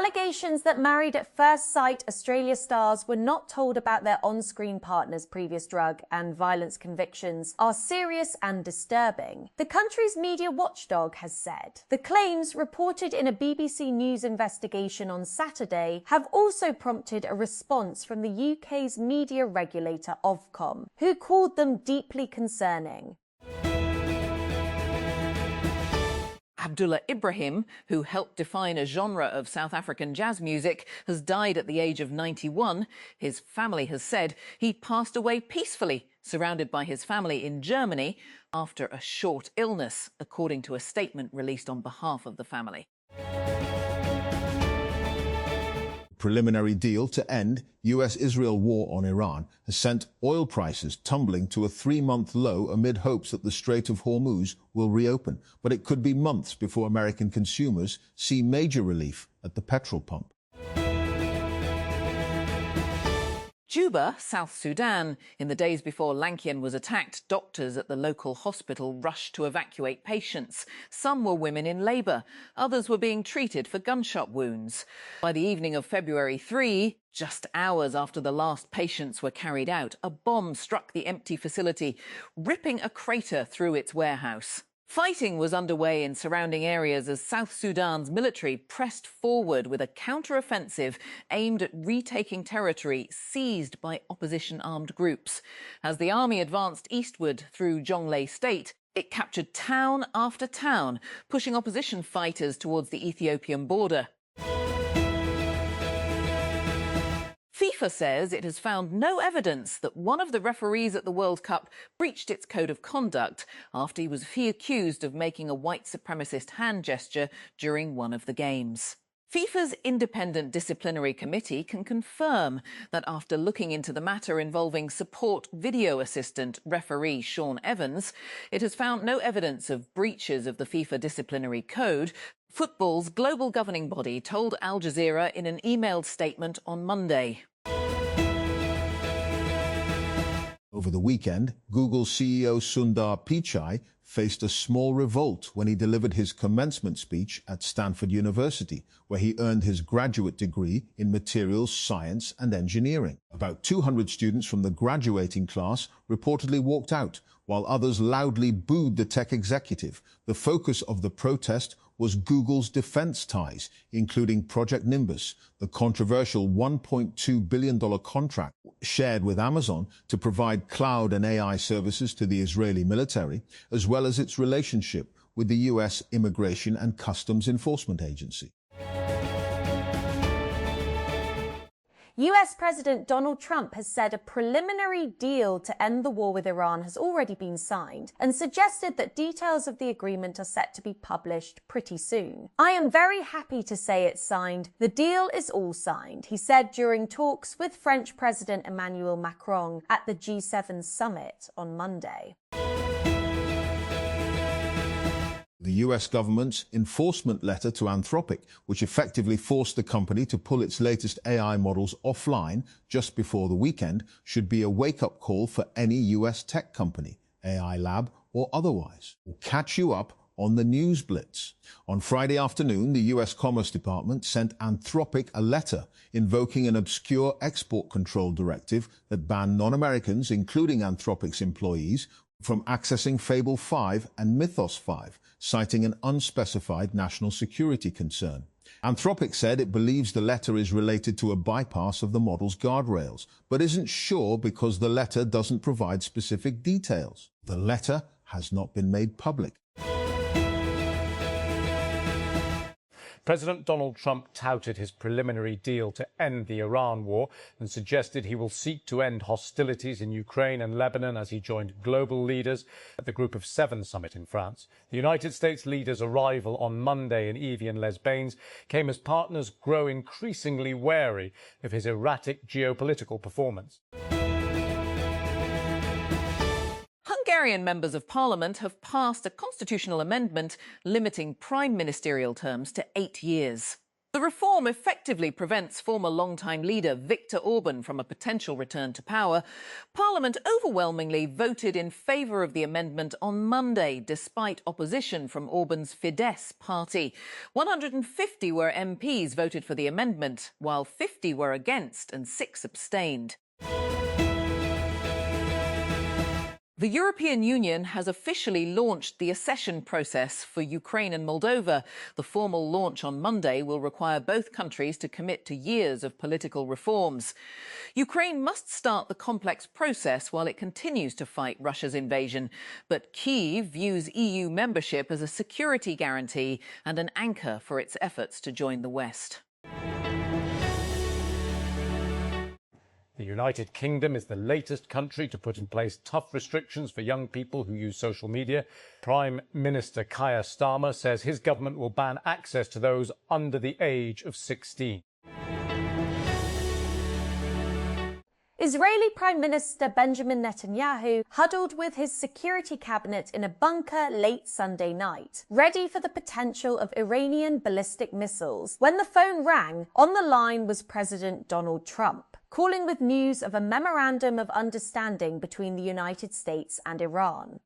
Allegations that Married at First Sight Australia stars were not told about their on-screen partner's previous drug and violence convictions are serious and disturbing, the country's media watchdog has said. The claims, reported in a BBC News investigation on Saturday, have also prompted a response from the UK's media regulator Ofcom, who called them deeply concerning. Abdullah Ibrahim, who helped define a genre of South African jazz music, has died at the age of 91. His family has said he passed away peacefully, surrounded by his family in Germany, after a short illness, according to a statement released on behalf of the family. Preliminary deal to end US-Israel war on Iran has sent oil prices tumbling to a 3-month low amid hopes that the Strait of Hormuz will reopen. But it could be months before American consumers see major relief at the petrol pump. Juba, South Sudan. In the days before Lankian was attacked, doctors at the local hospital rushed to evacuate patients. Some were women in labour. Others were being treated for gunshot wounds. By the evening of February 3, just hours after the last patients were carried out, a bomb struck the empty facility, ripping a crater through its warehouse. Fighting was underway in surrounding areas as South Sudan's military pressed forward with a counter-offensive aimed at retaking territory seized by opposition armed groups. As the army advanced eastward through Jonglei State, it captured town after town, pushing opposition fighters towards the Ethiopian border. FIFA says it has found no evidence that one of the referees at the World Cup breached its code of conduct after he was accused of making a white supremacist hand gesture during one of the games. FIFA's independent disciplinary committee can confirm that after looking into the matter involving support video assistant referee Sean Evans, it has found no evidence of breaches of the FIFA disciplinary code. Football's global governing body told Al Jazeera in an emailed statement on Monday. Over the weekend, Google CEO Sundar Pichai faced a small revolt when he delivered his commencement speech at Stanford University, where he earned his graduate degree in materials science and engineering. About 200 students from the graduating class reportedly walked out, while others loudly booed the tech executive. The focus of the protest was Google's defense ties, including Project Nimbus, the controversial $1.2 billion contract shared with Amazon to provide cloud and AI services to the Israeli military, as well as its relationship with the US Immigration and Customs Enforcement Agency. US President Donald Trump has said a preliminary deal to end the war with Iran has already been signed and suggested that details of the agreement are set to be published pretty soon. "I am very happy to say it's signed. The deal is all signed," he said during talks with French President Emmanuel Macron at the G7 summit on Monday. The US government's enforcement letter to Anthropic, which effectively forced the company to pull its latest AI models offline just before the weekend, should be a wake-up call for any US tech company, AI lab or otherwise. We'll catch you up on the News Blitz. On Friday afternoon, the US Commerce Department sent Anthropic a letter invoking an obscure export control directive that banned non-Americans, including Anthropic's employees, from accessing Fable 5 and Mythos 5, citing an unspecified national security concern. Anthropic said it believes the letter is related to a bypass of the model's guardrails, but isn't sure because the letter doesn't provide specific details. The letter has not been made public. President Donald Trump touted his preliminary deal to end the Iran war and suggested he will seek to end hostilities in Ukraine and Lebanon as he joined global leaders at the Group of Seven summit in France. The United States leader's arrival on Monday in Evian-les-Bains came as partners grow increasingly wary of his erratic geopolitical performance. Hungarian members of parliament have passed a constitutional amendment limiting prime ministerial terms to 8 years. The reform effectively prevents former long-time leader Viktor Orban from a potential return to power. Parliament overwhelmingly voted in favour of the amendment on Monday, despite opposition from Orban's Fidesz party. 150 were MPs voted for the amendment, while 50 were against and 6 abstained. The European Union has officially launched the accession process for Ukraine and Moldova. The formal launch on Monday will require both countries to commit to years of political reforms. Ukraine must start the complex process while it continues to fight Russia's invasion. But Kyiv views EU membership as a security guarantee and an anchor for its efforts to join the West. The United Kingdom is the latest country to put in place tough restrictions for young people who use social media. Prime Minister Keir Starmer says his government will ban access to those under the age of 16. Israeli Prime Minister Benjamin Netanyahu huddled with his security cabinet in a bunker late Sunday night, ready for the potential of Iranian ballistic missiles. When the phone rang, on the line was President Donald Trump, calling with news of a memorandum of understanding between the United States and Iran.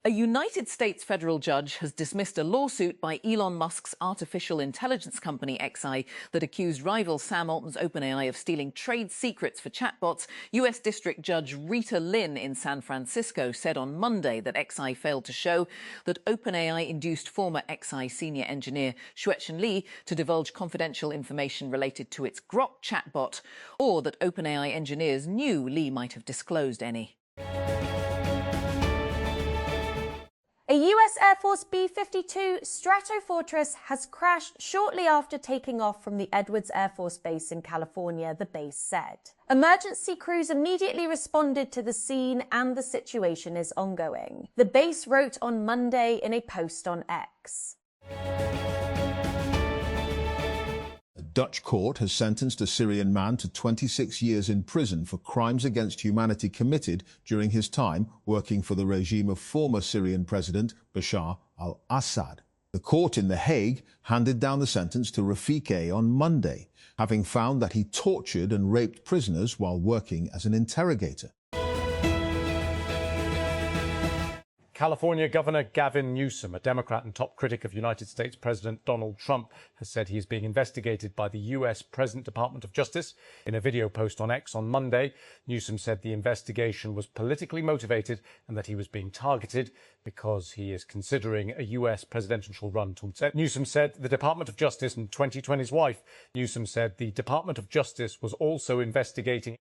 A United States federal judge has dismissed a lawsuit by Elon Musk's artificial intelligence company XI that accused rival Sam Altman's OpenAI of stealing trade secrets for chatbots. US District Judge Rita Lynn in San Francisco said on Monday that XI failed to show that OpenAI induced former XI senior engineer Xueqin Li to divulge confidential information related to its Grok chatbot, or that OpenAI engineers knew Li might have disclosed any. A US Air Force B-52 Stratofortress has crashed shortly after taking off from the Edwards Air Force Base in California, the base said. Emergency crews immediately responded to the scene and the situation is ongoing. The base wrote on Monday in a post on X. A Dutch court has sentenced a Syrian man to 26 years in prison for crimes against humanity committed during his time working for the regime of former Syrian President Bashar al-Assad. The court in The Hague handed down the sentence to Rafik A. on Monday, having found that he tortured and raped prisoners while working as an interrogator. California Governor Gavin Newsom, a Democrat and top critic of United States President Donald Trump, has said he is being investigated by the U.S. Department of Justice. In a video post on X on Monday, Newsom said the investigation was politically motivated and that he was being targeted because he is considering a U.S. presidential run. Newsom said the Department of Justice and 2020's wife. Newsom said the Department of Justice was also investigating.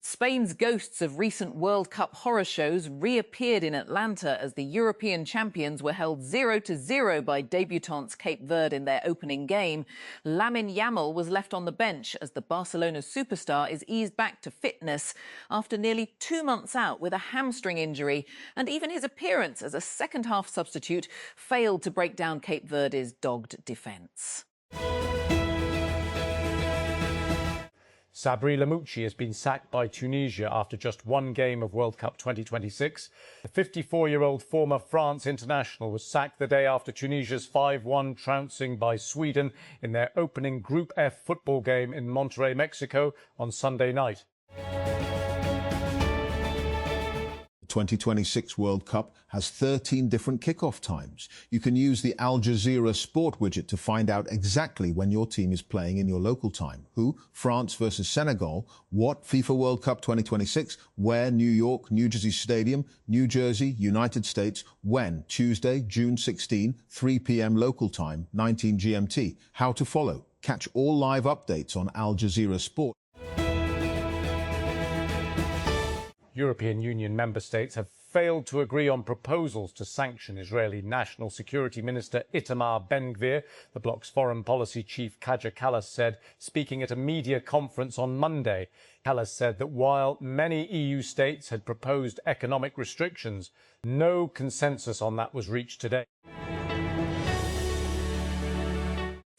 Spain's ghosts of recent World Cup horror shows reappeared in Atlanta as the European champions were held 0-0 by debutantes Cape Verde in their opening game. Lamine Yamal was left on the bench as the Barcelona superstar is eased back to fitness after nearly 2 months out with a hamstring injury, and even his appearance as a second-half substitute failed to break down Cape Verde's dogged defence. Sabri Lamouchi has been sacked by Tunisia after just one game of World Cup 2026. The 54-year-old former France international was sacked the day after Tunisia's 5-1 trouncing by Sweden in their opening Group F football game in Monterrey, Mexico on Sunday night. The 2026 World Cup has 13 different kickoff times. You can use the Al Jazeera Sport widget to find out exactly when your team is playing in your local time. Who? France versus Senegal. What? FIFA World Cup 2026. Where? New York, New Jersey Stadium, New Jersey, United States. When? Tuesday, June 16, 3 p.m. local time, 19 GMT. How to follow. Catch all live updates on Al Jazeera Sport. European Union member states have failed to agree on proposals to sanction Israeli National Security Minister Itamar Ben-Gvir, the bloc's foreign policy chief Kaja Kallas said, speaking at a media conference on Monday. Kallas said that while many EU states had proposed economic restrictions, no consensus on that was reached today.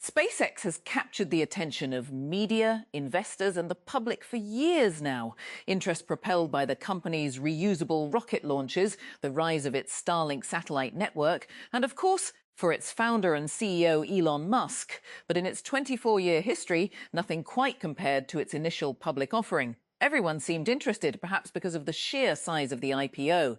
SpaceX has captured the attention of media, investors and the public for years now. Interest propelled by the company's reusable rocket launches, the rise of its Starlink satellite network, and of course, for its founder and CEO Elon Musk. But in its 24-year history, nothing quite compared to its initial public offering. Everyone seemed interested, perhaps because of the sheer size of the IPO.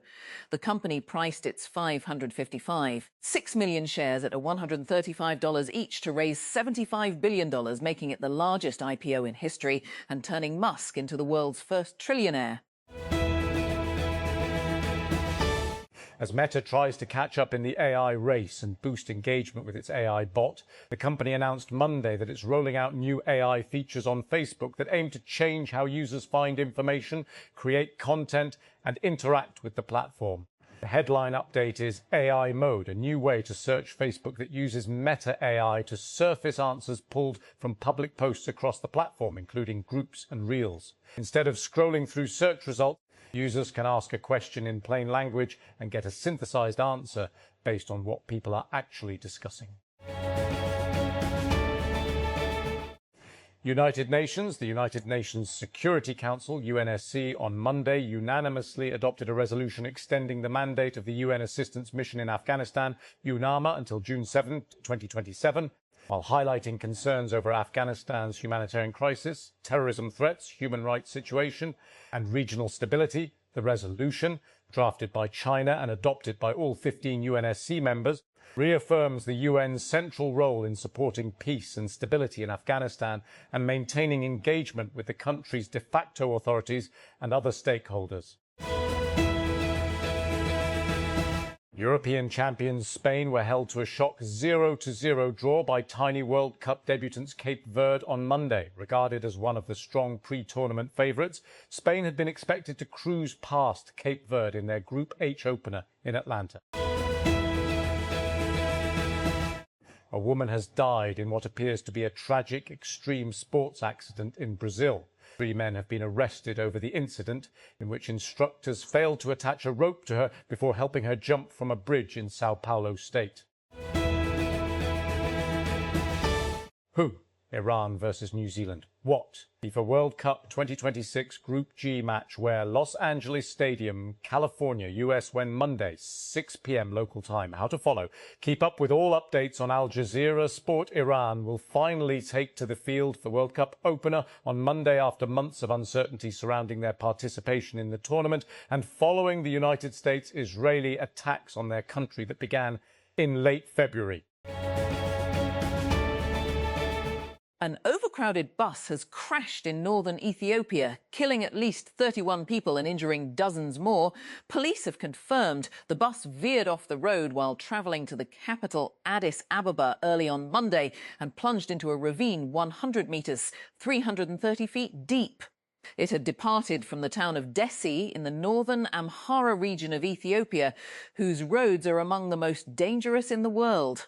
The company priced its 6 million shares at $135 each to raise $75 billion, making it the largest IPO in history and turning Musk into the world's first trillionaire. As Meta tries to catch up in the AI race and boost engagement with its AI bot, the company announced Monday that it's rolling out new AI features on Facebook that aim to change how users find information, create content, and interact with the platform. The headline update is AI Mode, a new way to search Facebook that uses Meta AI to surface answers pulled from public posts across the platform, including groups and reels. Instead of scrolling through search results, users can ask a question in plain language and get a synthesized answer based on what people are actually discussing. The United Nations Security Council, UNSC, on Monday unanimously adopted a resolution extending the mandate of the UN assistance mission in Afghanistan, UNAMA, until June 7, 2027. While highlighting concerns over Afghanistan's humanitarian crisis, terrorism threats, human rights situation, and regional stability, the resolution, drafted by China and adopted by all 15 UNSC members, reaffirms the UN's central role in supporting peace and stability in Afghanistan and maintaining engagement with the country's de facto authorities and other stakeholders. European champions Spain were held to a shock 0-0 draw by tiny World Cup debutants Cape Verde on Monday. Regarded as one of the strong pre-tournament favourites, Spain had been expected to cruise past Cape Verde in their Group H opener in Atlanta. A woman has died in what appears to be a tragic extreme sports accident in Brazil. 3 men have been arrested over the incident, in which instructors failed to attach a rope to her before helping her jump from a bridge in Sao Paulo state. Who? Iran versus New Zealand. What? FIFA World Cup 2026 Group G match where Los Angeles Stadium, California, US, when Monday, 6 p.m. local time. How to follow. Keep up with all updates on Al Jazeera. Sport Iran will finally take to the field for World Cup opener on Monday after months of uncertainty surrounding their participation in the tournament and following the United States-Israeli attacks on their country that began in late February. An overcrowded bus has crashed in northern Ethiopia, killing at least 31 people and injuring dozens more. Police have confirmed the bus veered off the road while travelling to the capital Addis Ababa early on Monday and plunged into a ravine 100 metres, 330 feet deep. It had departed from the town of Dessie in the northern Amhara region of Ethiopia, whose roads are among the most dangerous in the world.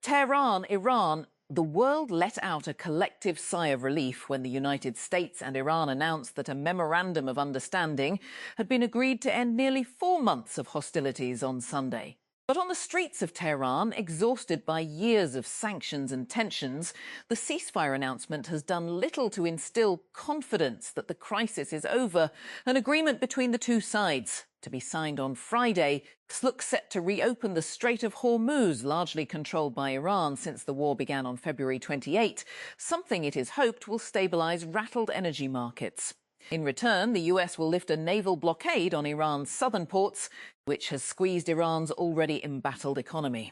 Tehran, Iran. The world let out a collective sigh of relief when the United States and Iran announced that a memorandum of understanding had been agreed to end nearly 4 months of hostilities on Sunday. But on the streets of Tehran, exhausted by years of sanctions and tensions, the ceasefire announcement has done little to instill confidence that the crisis is over. An agreement between the two sides, to be signed on Friday, looks set to reopen the Strait of Hormuz, largely controlled by Iran since the war began on February 28, something it is hoped will stabilise rattled energy markets. In return, the US will lift a naval blockade on Iran's southern ports, which has squeezed Iran's already embattled economy.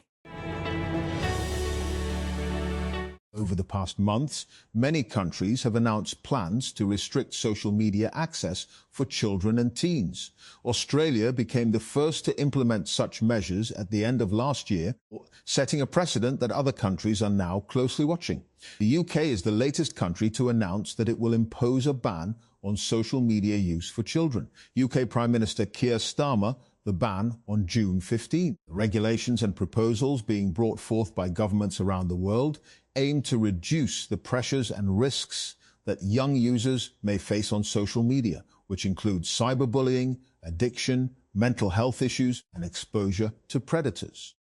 Over the past months, many countries have announced plans to restrict social media access for children and teens. Australia became the first to implement such measures at the end of last year, setting a precedent that other countries are now closely watching. The UK is the latest country to announce that it will impose a ban on social media use for children. UK Prime Minister Keir Starmer the ban on June 15. The regulations and proposals being brought forth by governments around the world aim to reduce the pressures and risks that young users may face on social media, which include cyberbullying, addiction, mental health issues, and exposure to predators.